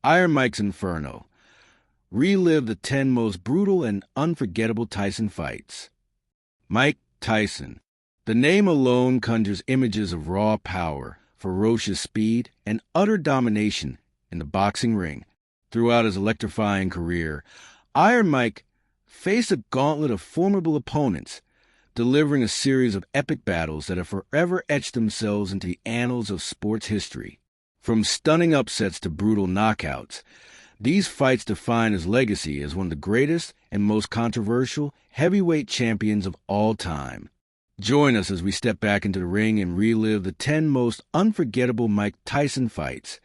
Iron Mike's Inferno. Relive the 10 most brutal and unforgettable Tyson fights. Mike Tyson. The name alone conjures images of raw power, ferocious speed, and utter domination in the boxing ring. Throughout his electrifying career, Iron Mike faced a gauntlet of formidable opponents, delivering a series of epic battles that have forever etched themselves into the annals of sports history. From stunning upsets to brutal knockouts, these fights define his legacy as one of the greatest and most controversial heavyweight champions of all time. Join us as we step back into the ring and relive the 10 most unforgettable Mike Tyson fights,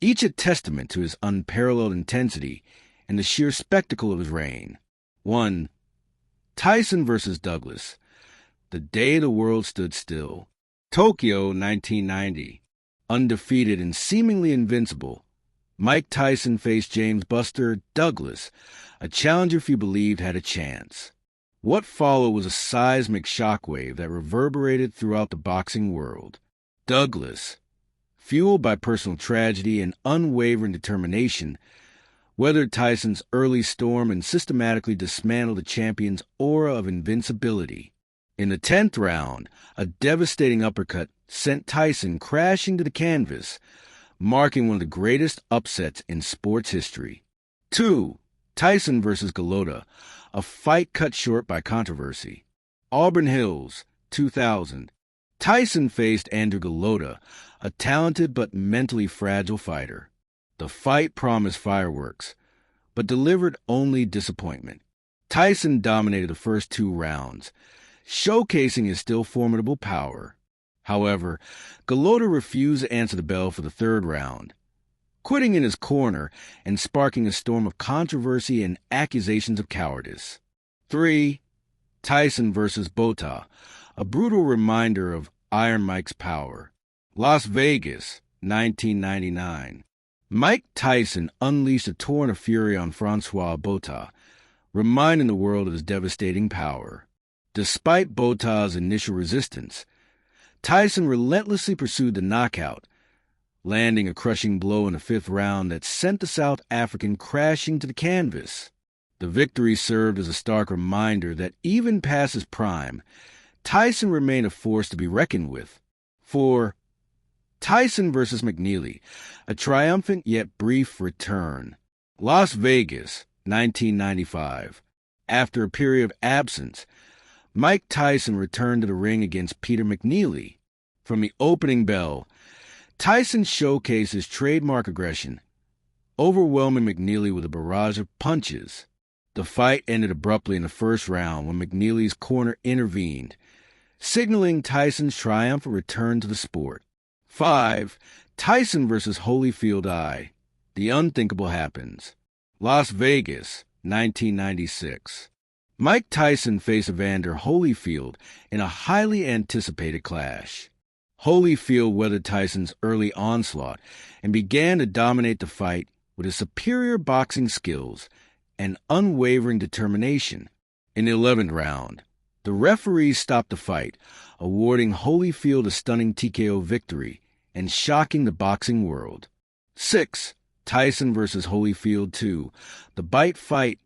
each a testament to his unparalleled intensity and the sheer spectacle of his reign. 1. Tyson vs. Douglas. The day the world stood still. Tokyo, 1990. Undefeated and seemingly invincible, Mike Tyson faced James Buster Douglas, a challenger few believed had a chance. What followed was a seismic shockwave that reverberated throughout the boxing world. Douglas, fueled by personal tragedy and unwavering determination, weathered Tyson's early storm and systematically dismantled the champion's aura of invincibility. In the 10th round, a devastating uppercut sent Tyson crashing to the canvas, marking one of the greatest upsets in sports history. 2. Tyson vs. Golota, a fight cut short by controversy. Auburn Hills, 2000. Tyson faced Andrew Golota, a talented but mentally fragile fighter. The fight promised fireworks, but delivered only disappointment. Tyson dominated the first 2 rounds, showcasing his still formidable power. However, Golota refused to answer the bell for the 3rd round, quitting in his corner and sparking a storm of controversy and accusations of cowardice. 3. Tyson vs. Botha, a brutal reminder of Iron Mike's power. Las Vegas, 1999. Mike Tyson unleashed a torrent of fury on Francois Botha, reminding the world of his devastating power. Despite Botha's initial resistance, Tyson relentlessly pursued the knockout, landing a crushing blow in the 5th round that sent the South African crashing to the canvas. The victory served as a stark reminder that even past his prime, Tyson remained a force to be reckoned with. 4. Tyson vs. McNeeley, a triumphant yet brief return. Las Vegas, 1995. After a period of absence, Mike Tyson returned to the ring against Peter McNeeley. From the opening bell, Tyson showcased his trademark aggression, overwhelming McNeeley with a barrage of punches. The fight ended abruptly in the 1st round when McNeeley's corner intervened, signaling Tyson's triumphant return to the sport. 5. Tyson vs. Holyfield I. The unthinkable happens. Las Vegas, 1996. Mike Tyson faced Evander Holyfield in a highly anticipated clash. Holyfield weathered Tyson's early onslaught and began to dominate the fight with his superior boxing skills and unwavering determination. In the 11th round, the referees stopped the fight, awarding Holyfield a stunning TKO victory and shocking the boxing world. 6. Tyson vs. Holyfield II. The bite fight,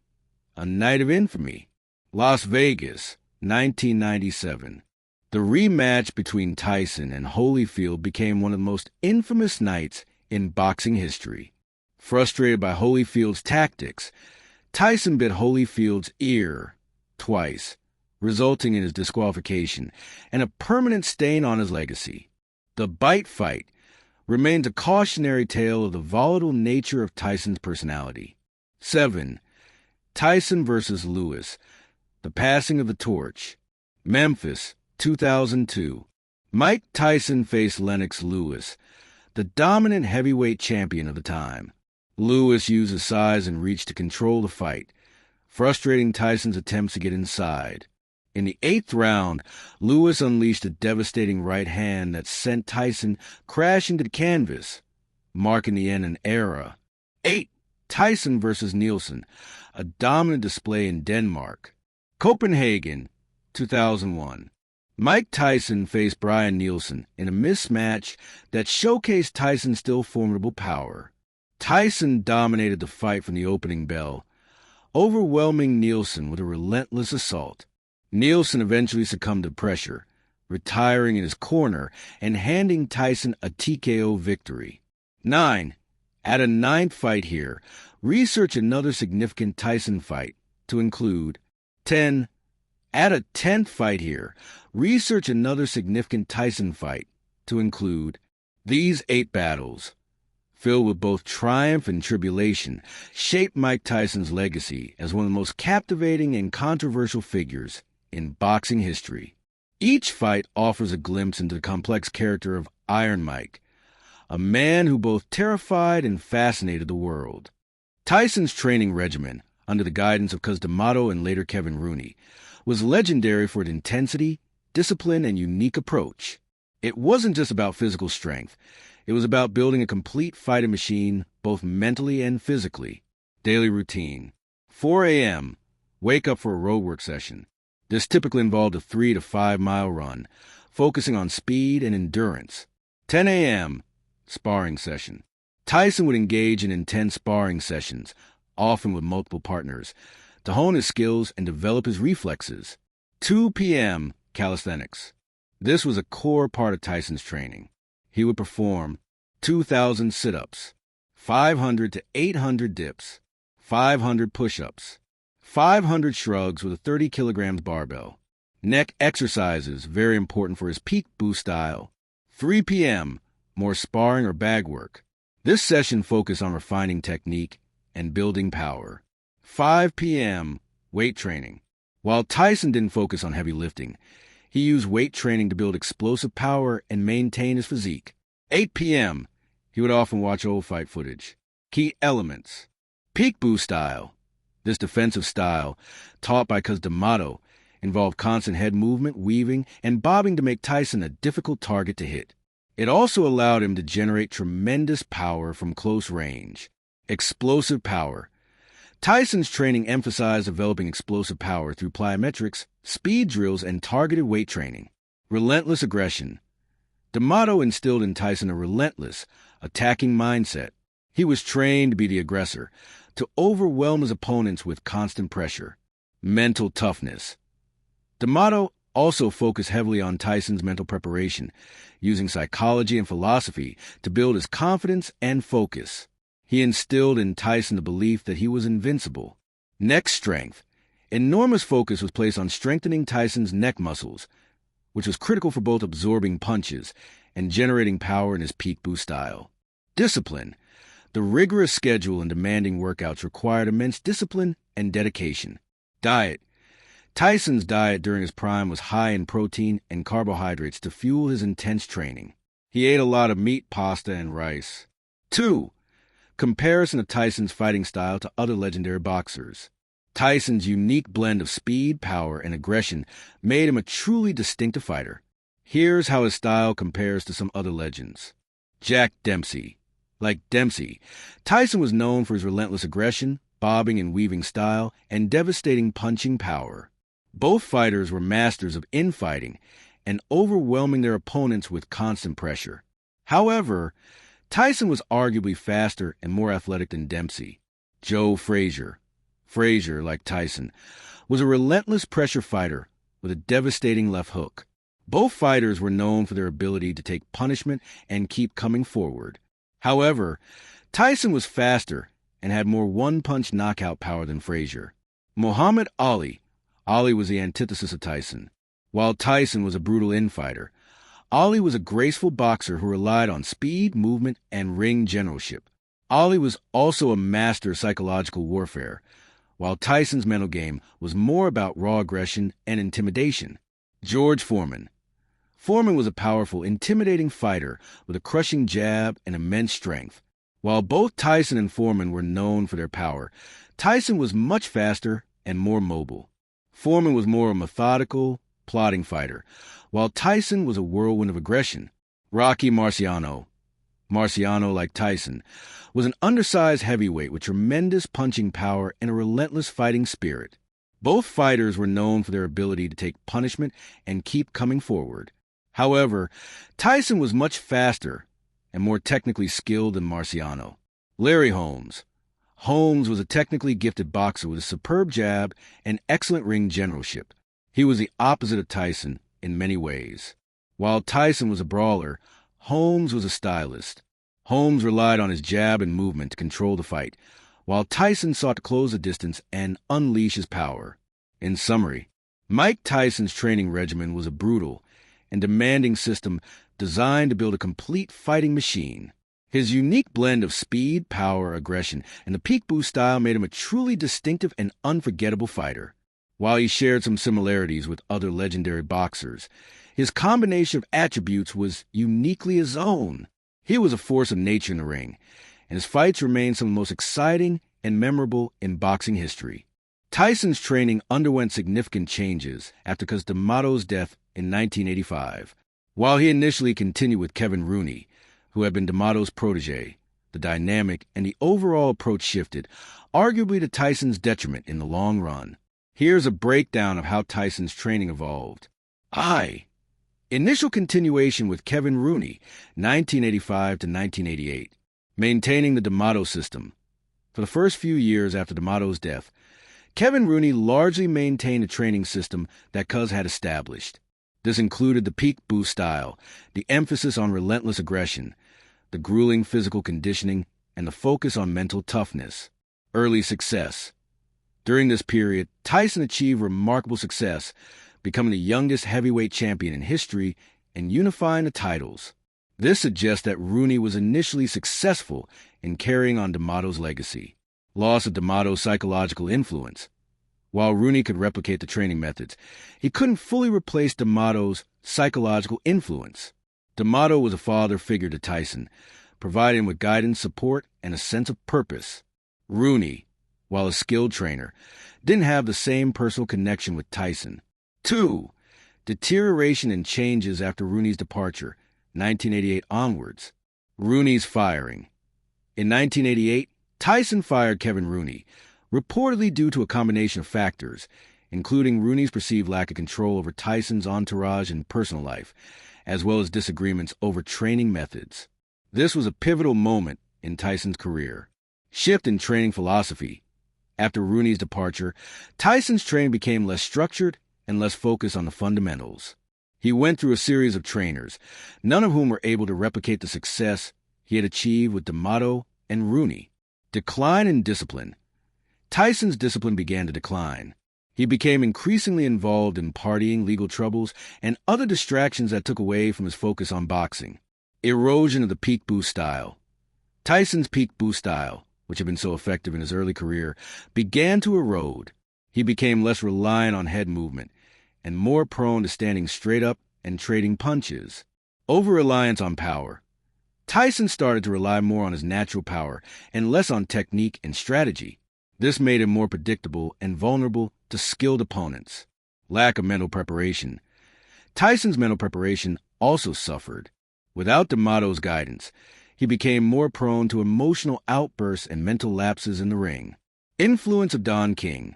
a night of infamy. Las Vegas, 1997. The rematch between Tyson and Holyfield became one of the most infamous nights in boxing history. Frustrated by Holyfield's tactics, Tyson bit Holyfield's ear twice, resulting in his disqualification and a permanent stain on his legacy. The bite fight remains a cautionary tale of the volatile nature of Tyson's personality. 7. Tyson vs. Lewis. The passing of the torch. Memphis, 2002. Mike Tyson faced Lennox Lewis, the dominant heavyweight champion of the time. Lewis used his size and reach to control the fight, frustrating Tyson's attempts to get inside. In the 8th round, Lewis unleashed a devastating right hand that sent Tyson crashing to the canvas, marking the end of an era. 8. Tyson vs. Nielsen, a dominant display in Denmark. Copenhagen, 2001. Mike Tyson faced Brian Nielsen in a mismatch that showcased Tyson's still formidable power. Tyson dominated the fight from the opening bell, overwhelming Nielsen with a relentless assault. Nielsen eventually succumbed to pressure, retiring in his corner and handing Tyson a TKO victory. 9. At a ninth fight here, research another significant Tyson fight, to include 10. At a 10th fight here, research another significant Tyson fight, to include these 8 battles, filled with both triumph and tribulation, shaped Mike Tyson's legacy as one of the most captivating and controversial figures in boxing history. Each fight offers a glimpse into the complex character of Iron Mike, a man who both terrified and fascinated the world. Tyson's training regimen, under the guidance of Cus D'Amato and later Kevin Rooney, was legendary for its intensity, discipline, and unique approach. It wasn't just about physical strength. It was about building a complete fighting machine, both mentally and physically. Daily routine. 4 a.m. Wake up for a roadwork session. This typically involved a 3 to 5 mile run, focusing on speed and endurance. 10 a.m. Sparring session. Tyson would engage in intense sparring sessions, often with multiple partners, to hone his skills and develop his reflexes. 2 p.m. Calisthenics. This was a core part of Tyson's training. He would perform 2,000 sit-ups, 500 to 800 dips, 500 push-ups, 500 shrugs with a 30 kilograms barbell. Neck exercises, very important for his peak boost style. 3 p.m., more sparring or bag work. This session focused on refining technique and building power. 5 p.m., weight training. While Tyson didn't focus on heavy lifting, he used weight training to build explosive power and maintain his physique. 8 p.m., he would often watch old fight footage. Key elements. Peak boost style. This defensive style, taught by Cus D'Amato, involved constant head movement, weaving, and bobbing to make Tyson a difficult target to hit. It also allowed him to generate tremendous power from close range. Explosive power. Tyson's training emphasized developing explosive power through plyometrics, speed drills, and targeted weight training. Relentless aggression. D'Amato instilled in Tyson a relentless, attacking mindset. He was trained to be the aggressor, to overwhelm his opponents with constant pressure. Mental toughness. D'Amato also focused heavily on Tyson's mental preparation, using psychology and philosophy to build his confidence and focus. He instilled in Tyson the belief that he was invincible. Neck strength. Enormous focus was placed on strengthening Tyson's neck muscles, which was critical for both absorbing punches and generating power in his peak boost style. Discipline. The rigorous schedule and demanding workouts required immense discipline and dedication. Diet. Tyson's diet during his prime was high in protein and carbohydrates to fuel his intense training. He ate a lot of meat, pasta, and rice. 2. Comparison of Tyson's fighting style to other legendary boxers. Tyson's unique blend of speed, power, and aggression made him a truly distinctive fighter. Here's how his style compares to some other legends. Jack Dempsey. Like Dempsey, Tyson was known for his relentless aggression, bobbing and weaving style, and devastating punching power. Both fighters were masters of infighting and overwhelming their opponents with constant pressure. However, Tyson was arguably faster and more athletic than Dempsey. Joe Frazier. Frazier, like Tyson, was a relentless pressure fighter with a devastating left hook. Both fighters were known for their ability to take punishment and keep coming forward. However, Tyson was faster and had more one-punch knockout power than Frazier. Muhammad Ali. Ali was the antithesis of Tyson. While Tyson was a brutal infighter, Ali was a graceful boxer who relied on speed, movement, and ring generalship. Ali was also a master of psychological warfare, while Tyson's mental game was more about raw aggression and intimidation. George Foreman. Foreman was a powerful, intimidating fighter with a crushing jab and immense strength. While both Tyson and Foreman were known for their power, Tyson was much faster and more mobile. Foreman was more a methodical, plodding fighter, while Tyson was a whirlwind of aggression. Rocky Marciano. Marciano, like Tyson, was an undersized heavyweight with tremendous punching power and a relentless fighting spirit. Both fighters were known for their ability to take punishment and keep coming forward. However, Tyson was much faster and more technically skilled than Marciano. Larry Holmes. Holmes was a technically gifted boxer with a superb jab and excellent ring generalship. He was the opposite of Tyson in many ways. While Tyson was a brawler, Holmes was a stylist. Holmes relied on his jab and movement to control the fight, while Tyson sought to close the distance and unleash his power. In summary, Mike Tyson's training regimen was a brutal and demanding system designed to build a complete fighting machine. His unique blend of speed, power, aggression, and the peek boo style made him a truly distinctive and unforgettable fighter. While he shared some similarities with other legendary boxers, his combination of attributes was uniquely his own. He was a force of nature in the ring, and his fights remain some of the most exciting and memorable in boxing history. Tyson's training underwent significant changes after Cus D'Amato's death in 1985. While he initially continued with Kevin Rooney, who had been D'Amato's protege, the dynamic and the overall approach shifted, arguably to Tyson's detriment in the long run. Here's a breakdown of how Tyson's training evolved. Initial continuation with Kevin Rooney, 1985 to 1988. Maintaining the D'Amato system. For the first few years after D'Amato's death, Kevin Rooney largely maintained a training system that Cus had established. This included the peek boo style, the emphasis on relentless aggression, the grueling physical conditioning, and the focus on mental toughness. Early success. During this period, Tyson achieved remarkable success, becoming the youngest heavyweight champion in history and unifying the titles. This suggests that Rooney was initially successful in carrying on D'Amato's legacy. Loss of D'Amato's psychological influence. While Rooney could replicate the training methods, he couldn't fully replace D'Amato's psychological influence. D'Amato was a father figure to Tyson, providing him with guidance, support, and a sense of purpose. Rooney, while a skilled trainer, didn't have the same personal connection with Tyson. 2. Deterioration and changes after Rooney's departure, 1988 onwards. Rooney's firing. In 1988, Tyson fired Kevin Rooney, reportedly due to a combination of factors, including Rooney's perceived lack of control over Tyson's entourage and personal life, as well as disagreements over training methods. This was a pivotal moment in Tyson's career. Shift in training philosophy. After Rooney's departure, Tyson's training became less structured and less focused on the fundamentals. He went through a series of trainers, none of whom were able to replicate the success he had achieved with D'Amato and Rooney. Decline in discipline. Tyson's discipline began to decline. He became increasingly involved in partying, legal troubles, and other distractions that took away from his focus on boxing. Erosion of the peek boo style. Tyson's peek boo style, which had been so effective in his early career, began to erode. He became less reliant on head movement and more prone to standing straight up and trading punches. Over-reliance on power. Tyson started to rely more on his natural power and less on technique and strategy. This made him more predictable and vulnerable to skilled opponents. Lack of mental preparation. Tyson's mental preparation also suffered. Without D'Amato's guidance, he became more prone to emotional outbursts and mental lapses in the ring. Influence of Don King.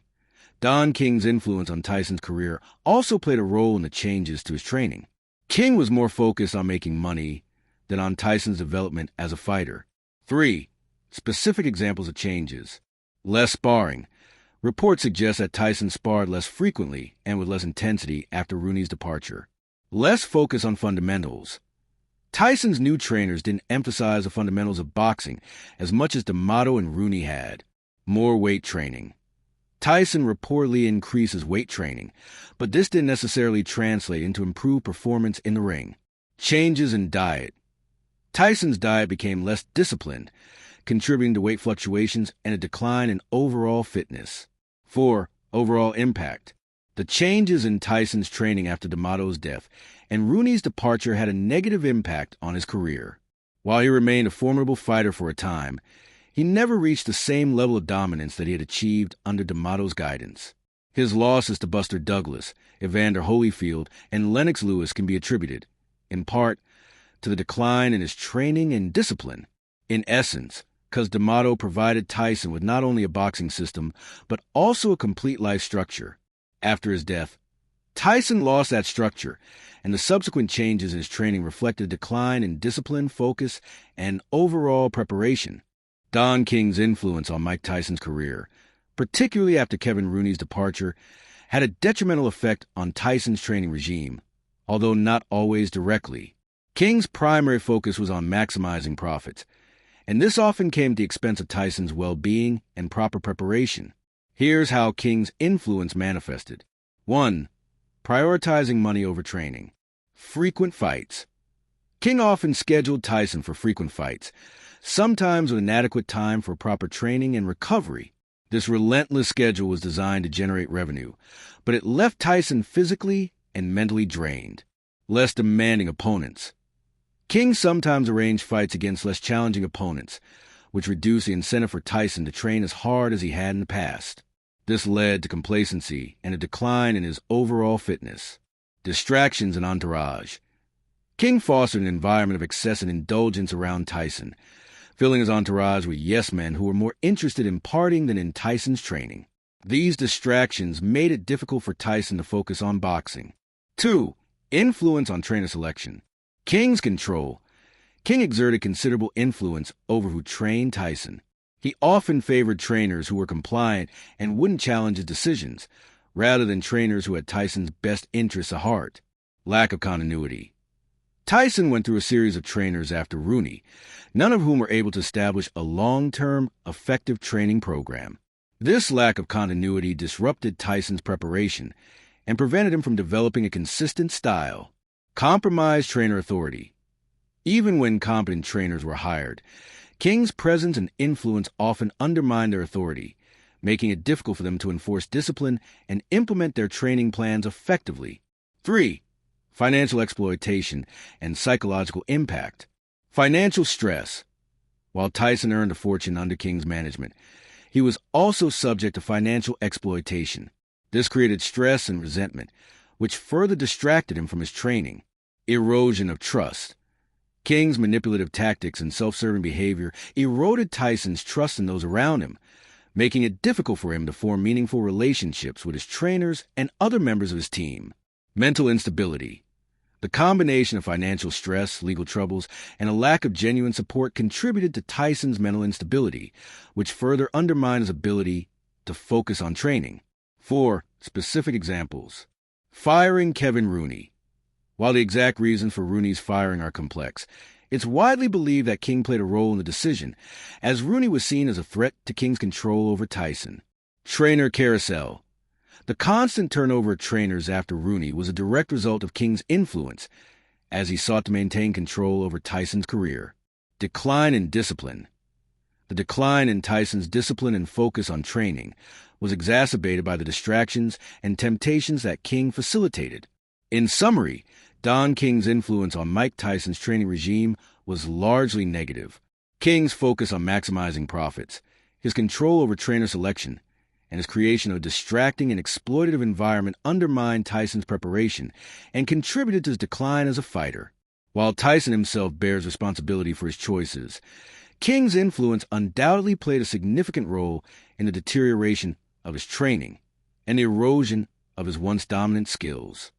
Don King's influence on Tyson's career also played a role in the changes to his training. King was more focused on making money than on Tyson's development as a fighter. 3. Specific examples of changes. Less sparring. Reports suggest that Tyson sparred less frequently and with less intensity after Rooney's departure. Less focus on fundamentals. Tyson's new trainers didn't emphasize the fundamentals of boxing as much as D'Amato and Rooney had. More weight training. Tyson reportedly increased his weight training, but this didn't necessarily translate into improved performance in the ring. Changes in diet. Tyson's diet became less disciplined, contributing to weight fluctuations and a decline in overall fitness. 4. Overall impact. The changes in Tyson's training after D'Amato's death and Rooney's departure had a negative impact on his career. While he remained a formidable fighter for a time, he never reached the same level of dominance that he had achieved under D'Amato's guidance. His losses to Buster Douglas, Evander Holyfield, and Lennox Lewis can be attributed, in part, to the decline in his training and discipline. In essence, Cus D'Amato provided Tyson with not only a boxing system, but also a complete life structure. After his death, Tyson lost that structure, and the subsequent changes in his training reflected a decline in discipline, focus, and overall preparation. Don King's influence on Mike Tyson's career, particularly after Kevin Rooney's departure, had a detrimental effect on Tyson's training regime, although not always directly. King's primary focus was on maximizing profits, and this often came at the expense of Tyson's well-being and proper preparation. Here's how King's influence manifested. 1. Prioritizing money over training. Frequent fights. King often scheduled Tyson for frequent fights, sometimes with inadequate time for proper training and recovery. This relentless schedule was designed to generate revenue, but it left Tyson physically and mentally drained. Less demanding opponents. King sometimes arranged fights against less challenging opponents, which reduced the incentive for Tyson to train as hard as he had in the past. This led to complacency and a decline in his overall fitness. Distractions and entourage. King fostered an environment of excess and indulgence around Tyson, filling his entourage with yes-men who were more interested in partying than in Tyson's training. These distractions made it difficult for Tyson to focus on boxing. 2. Influence on trainer selection. King's control. King exerted considerable influence over who trained Tyson. He often favored trainers who were compliant and wouldn't challenge his decisions, rather than trainers who had Tyson's best interests at heart. Lack of continuity. Tyson went through a series of trainers after Rooney, none of whom were able to establish a long-term, effective training program. This lack of continuity disrupted Tyson's preparation and prevented him from developing a consistent style. Compromised trainer authority. Even when competent trainers were hired, King's presence and influence often undermined their authority, making it difficult for them to enforce discipline and implement their training plans effectively. 3. Financial exploitation and psychological impact. Financial stress. While Tyson earned a fortune under King's management, he was also subject to financial exploitation. This created stress and resentment, which further distracted him from his training. Erosion of trust. King's manipulative tactics and self-serving behavior eroded Tyson's trust in those around him, making it difficult for him to form meaningful relationships with his trainers and other members of his team. Mental instability. The combination of financial stress, legal troubles, and a lack of genuine support contributed to Tyson's mental instability, which further undermined his ability to focus on training. 4. Specific examples. Firing Kevin Rooney. While the exact reasons for Rooney's firing are complex, it's widely believed that King played a role in the decision, as Rooney was seen as a threat to King's control over Tyson. Trainer carousel. The constant turnover of trainers after Rooney was a direct result of King's influence, as he sought to maintain control over Tyson's career. Decline in discipline. The decline in Tyson's discipline and focus on training was exacerbated by the distractions and temptations that King facilitated. In summary, Don King's influence on Mike Tyson's training regime was largely negative. King's focus on maximizing profits, his control over trainer selection, and his creation of a distracting and exploitative environment undermined Tyson's preparation and contributed to his decline as a fighter. While Tyson himself bears responsibility for his choices, King's influence undoubtedly played a significant role in the deterioration of his training and the erosion of his once dominant skills.